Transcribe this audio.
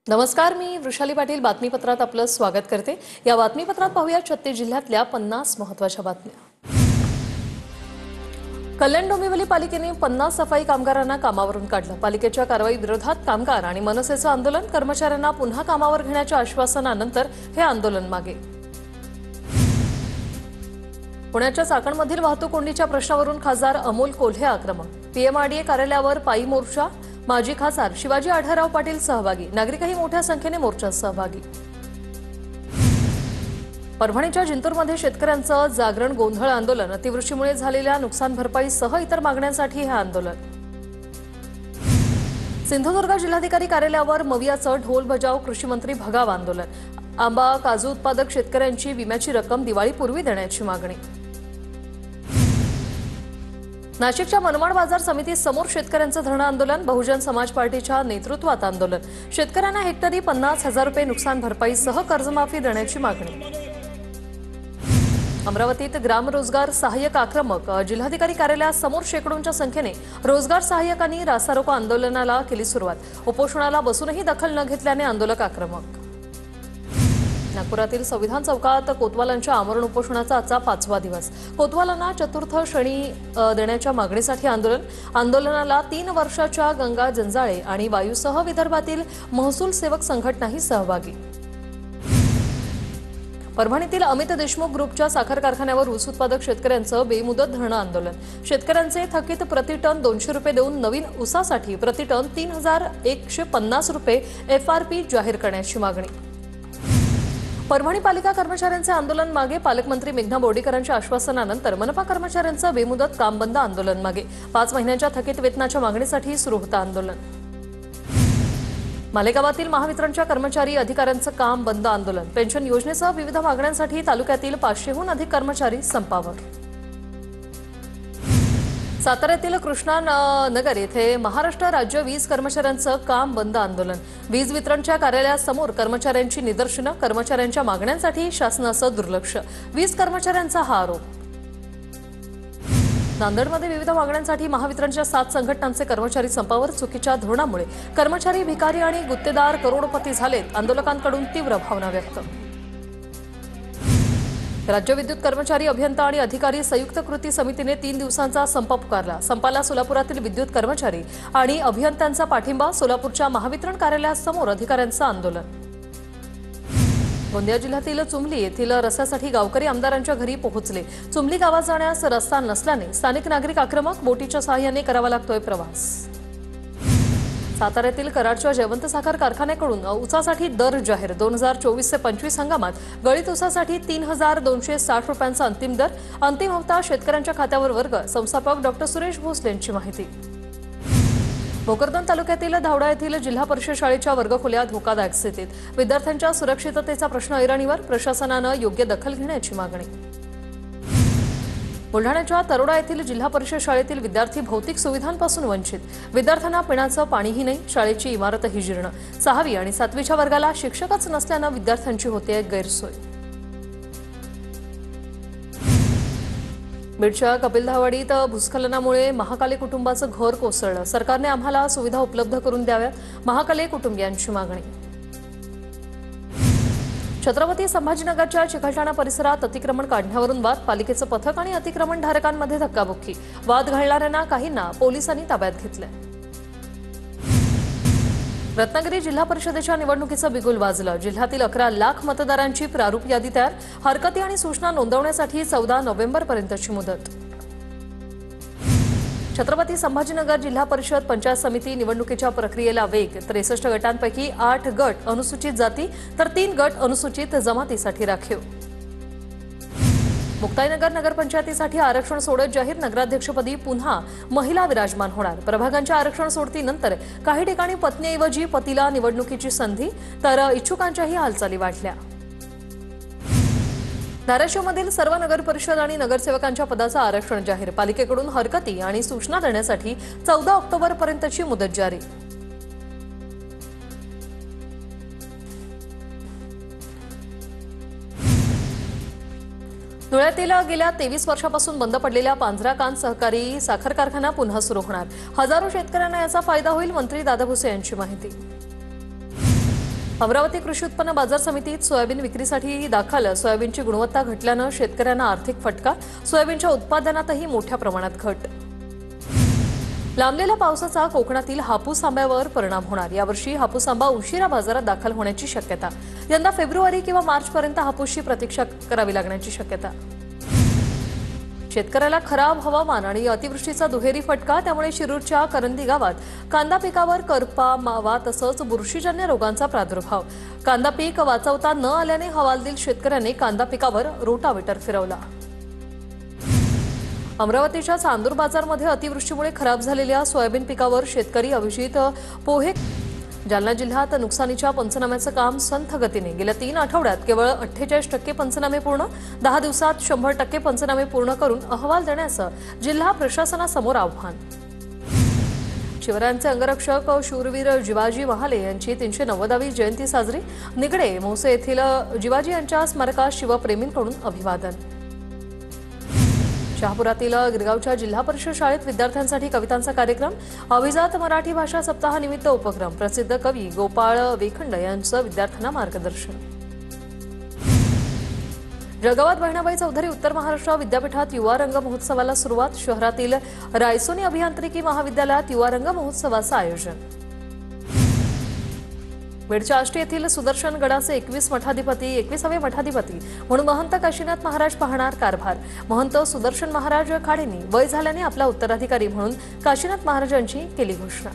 नमस्कार, मी वृषाली पाटील बातमीपत्रात आपलं स्वागत करते। या बातमीपत्रात पाहूया छत्तीस जिल्ह्यातल्या 50 महत्त्वाच्या बातम्या। कल्याण डोंबिवली पालिकेने 50 सफाई कामगारांना कामावरून काढलं। पालिकेच्या कारवाई विरोधात कामगार आणि मनसेचं आंदोलन। कर्मचाऱ्यांना पुन्हा कामावर घेण्याच्या आश्वासनानंतर हे आंदोलन मागे। पुण्याच्या चाकणमधील वाहतूक कोंडीच्या प्रश्नावरून खासदार अमोल कोल्हे आक्रमक। पीएमआरडीए कार्यालयावर पायी मोर्चा। माजी खासदार शिवाजी आढळराव पाटील सहभागी। नागरिकही मोठ्या संख्येने मोर्चात सहभागी। परभणीच्या जिंतूरमध्ये शेतकऱ्यांचं जागरण गोंधळ आंदोलन। अतिवृष्टीमुळे झालेल्या नुकसान भरपाईसह इतर मागण्यांसाठी हे आंदोलन। सिंधुदुर्ग जिल्हाधिकारी कार्यालयावर मवियाचं ढोल बजाव। कृषी मंत्री भगाव आंदोलन। आंबा काजू उत्पादक शेतकऱ्यांची विम्याची रक्कम दिवाळीपूर्वी देण्याची मागणी। नाशिकच्या मनमाड बाजार समिती समोर शेतकऱ्यांचं धरणं आंदोलन। बहुजन समाज पार्टीच्या नेतृत्वात आंदोलन। शेतकऱ्यांना हेक्टरी 50,000 रुपये नुकसान भरपाईसह कर्जमाफी देण्याची मागणी। अमरावतीत ग्राम रोजगार सहाय्यक आक्रमक। जिल्हाधिकारी कार्यालयासमोर शेकडोंच्या संख्येने रोजगार सहाय्यकांनी रास्तारोको आंदोलनाला केली सुरुवात। उपोषणाला बसूनही दखल न घेतल्याने आंदोलक आक्रमक। नागपुरातील संविधान चौकात कोतवालांच्या आमरण उपोषणाचा आजचा 5वा दिवस। कोतवालांना चतुर्थ श्रेणी देण्याच्या मागणीसाठी आंदोलन। आंदोलनाला 3 वर्षाच्या गंगा जंजाळे आणि वायूसह विदर्भातील महसूल सेवक संघटनाही सहभागी। परभणीतील अमित देशमुख ग्रुपच्या साखर कारखान्यावर ऊस उत्पादक शेतकऱ्यांचं बेमुदत धरणं आंदोलन। शेतकऱ्यांचे थकीत प्रतिटन 200 रुपये देऊन नवीन ऊसासाठी प्रतिटन 3,150 रुपये FRP जाहीर करण्याची मागणी। परभणी पालिका कर्मचाऱ्यांचे आंदोलन मागे। पालकमंत्री मेघना बोर्डीकरांच्या आश्वासनानंतर मनपा कर्मचाऱ्यांचं बेमुदत काम बंद आंदोलन मागे। 5 महिन्यांच्या थकीत वेतनाच्या मागणीसाठी सुरू होतं आंदोलन। मालेगावातील महावितरणच्या कर्मचारी अधिकाऱ्यांचं काम बंद आंदोलन। पेन्शन योजनेसह विविध मागण्यांसाठी तालुक्यातील 500हून अधिक कर्मचारी संपावर। साताऱ्यातील कृष्णा नगर येथे महाराष्ट्र राज्य वीज कर्मचाऱ्यांचं काम बंद आंदोलन। वीज वितरणच्या कार्यालयासमोर कर्मचाऱ्यांची निदर्शनं। कर्मचाऱ्यांच्या मागण्यांसाठी शासनाचं दुर्लक्ष। वीज कर्मचाऱ्यांचा हा आरोप। नांदेडमध्ये विविध मागण्यांसाठी महावितरणच्या 7 संघटनांचे कर्मचारी संपावर। चुकीच्या धोरणामुळे कर्मचारी भिकारी आणि गुत्तेदार करोडपती झालेत। आंदोलकांकडून तीव्र भावना व्यक्त। राज्य विद्युत कर्मचारी अभियंता आणि अधिकारी संयुक्त कृती समितीने 3 दिवसांचा संप पुकारला। संपाला सोलापुरातील विद्युत कर्मचारी आणि अभियंत्यांचा पाठिंबा। सोलापूरच्या महावितरण कार्यालयासमोर अधिकाऱ्यांचं आंदोलन। गोंदिया जिल्ह्यातील चुमली येथील रस्त्यासाठी गावकरी आमदारांच्या घरी पोहोचले। चुमली गावात जाण्यास रस्ता नसल्याने स्थानिक नागरिक आक्रमक। बोटीच्या सहाय्याने करावा लागतोय प्रवास। साताऱ्यातील कराडच्या जयवंत साखर कारखान्याकडून ऊसासाठी दर जाहीर। 2024 ते 25 हंगामात गळीत ऊसासाठी 3,260 रुपयांचा अंतिम दर। अंतिम हप्ता शेतकऱ्यांच्या खात्यावर वर्ग। संस्थापक डॉ. सुरेश भोसले यांची माहिती। भोकरदन तालुक्यातील धावडा येथील जिल्हा परिषद शाळेच्या वर्गखोल्या धोकादायक स्थितीत। विद्यार्थ्यांच्या सुरक्षिततेचा प्रश्न ऐरणीवर। प्रशासनानं योग्य दखल घेण्याची मागणी। बुलढाण्याच्या तरोडा येथील जिल्हा परिषद शाळेतील विद्यार्थी भौतिक सुविधांपासून वंचित। विद्यार्थ्यांना पिण्याचं पाणीही नाही। शाळेची इमारतही जीर्ण। 6वी आणि 7वीच्या वर्गाला शिक्षकच नसल्यानं विद्यार्थ्यांची होते गैरसोय। बीडच्या कपिलधावाडीत भूस्खलनामुळे महाकाले कुटुंबाचं घर कोसळलं। सरकारने आम्हाला सुविधा उपलब्ध करून द्याव्यात। महाकाले कुटुंबियांची मागणी। छत्रपती संभाजीनगरच्या चिकलठाणा परिसरात अतिक्रमण काढण्यावरून वाद। पालिकेचं पथक आणि अतिक्रमणधारकांमध्ये धक्काबुक्की। वाद घालणाऱ्यांना काहींना पोलिसांनी ताब्यात घेतलंय। रत्नागिरी जिल्हा परिषदेच्या निवडणुकीचं बिगुल वाजलं। जिल्ह्यातील 11 लाख मतदारांची प्रारूप यादी तयार। हरकती आणि सूचना नोंदवण्यासाठी 14 नोव्हेंबरपर्यंतची मुदत। छत्रपती संभाजीनगर जिल्हा परिषद पंचायत समिती निवडणुकीच्या प्रक्रियेला वेग। 63 गटांपैकी 8 गट अनुसूचित जाती तर 3 गट अनुसूचित जमातीसाठी राखीव। मुक्ताईनगर नगरपंचायतीसाठी आरक्षण सोडत जाहीर। नगराध्यक्षपदी पुन्हा महिला विराजमान होणार। प्रभागांच्या आरक्षण सोडतीनंतर काही ठिकाणी पत्नीऐवजी पतीला निवडणुकीची संधी तर इच्छुकांच्याही हालचाली वाढल्या। धाराशिवमधील सर्व नगर परिषद आणि नगरसेवकांच्या पदाचं आरक्षण जाहीर। पालिकेकडून हरकती आणि सूचना देण्यासाठी 14 ऑक्टोबरपर्यंतची मुदत जारी। धुळ्यातील गेल्या 23 वर्षापासून बंद पडलेल्या पांझराकांद सहकारी साखर कारखाना पुन्हा सुरू होणार। हजारो शेतकऱ्यांना याचा फायदा होईल। मंत्री दादा भुसे यांची माहिती। अमरावती कृषी उत्पन्न बाजार समितीत सोयाबीन विक्रीसाठी दाखल सोयाबीनची गुणवत्ता घटल्यानं शेतकऱ्यांना आर्थिक फटका, सोयाबीनच्या उत्पादनातही मोठ्या प्रमाणात घट. लांबलेल्या पावसाचा कोकणातील हापूस आंब्यावर परिणाम होणार. यावर्षी हापूस आंबा उशिरा बाजारात दाखल होण्याची शक्यता. यंदा फेब्रुवारी किंवा मार्चपर्यंत हापूसची प्रतीक्षा करावी लागण्याची शक्यता. शेतकऱ्याला खराब हवामान आणि अतिवृष्टीचा दुहेरी फटका. त्यामुळे शिरूरच्या करंदी गावात कांदा पिकावर करपा, मावा तसंच बुरशीजन्य रोगांचा प्रादुर्भाव. कांदा पीक वाचवता न आल्याने हवालदिल शेतकऱ्यांनी कांदा पिकावर रोटावेटर फिरवला. अमरावतीच्या चांदूर बाजारमध्ये अतिवृष्टीमुळे खराब झालेल्या सोयाबीन पिकावर शेतकरी अभिजित पोहे. जालना जिल्ह्यात नुकसानीच्या पंचनाम्याचं काम संथ गतीने. गेल्या 3 आठवड्यात केवळ 48% पंचनामे पूर्ण. 10 दिवसात 100% पंचनामे पूर्ण करून अहवाल देण्याचं जिल्हा प्रशासनासमोर आव्हान. शिवरायांचे अंगरक्षक शूरवीर जिवाजी महाले यांची 390वी जयंती साजरी. निगडे मोसे येथील जिवाजी यांच्या स्मारकात शिवप्रेमींकडून अभिवादन. शहापुरातील गिरगावच्या जिल्हा परिषद शाळेत विद्यार्थ्यांसाठी कवितांचा कार्यक्रम. अभिजात मराठी भाषा सप्ताहानिमित्त उपक्रम. प्रसिद्ध कवी गोपाळ वेखंड यांचं विद्यार्थ्यांना मार्गदर्शन. जळगावात बहिणाबाई चौधरी उत्तर महाराष्ट्र विद्यापीठात युवा रंग महोत्सवाला सुरुवात. शहरातील रायसोनी अभियांत्रिकी महाविद्यालयात युवा रंग महोत्सवाचं आयोजन. बीडच्या आष्टी येथील सुदर्शन गडाचे 21वे मठाधिपती म्हणून महंत काशीनाथ महाराज पाहणार कारभार. महंत सुदर्शन महाराज खाडेंनी वय झाल्याने आपला उत्तराधिकारी म्हणून काशीनाथ महाराजांची केली घोषणा.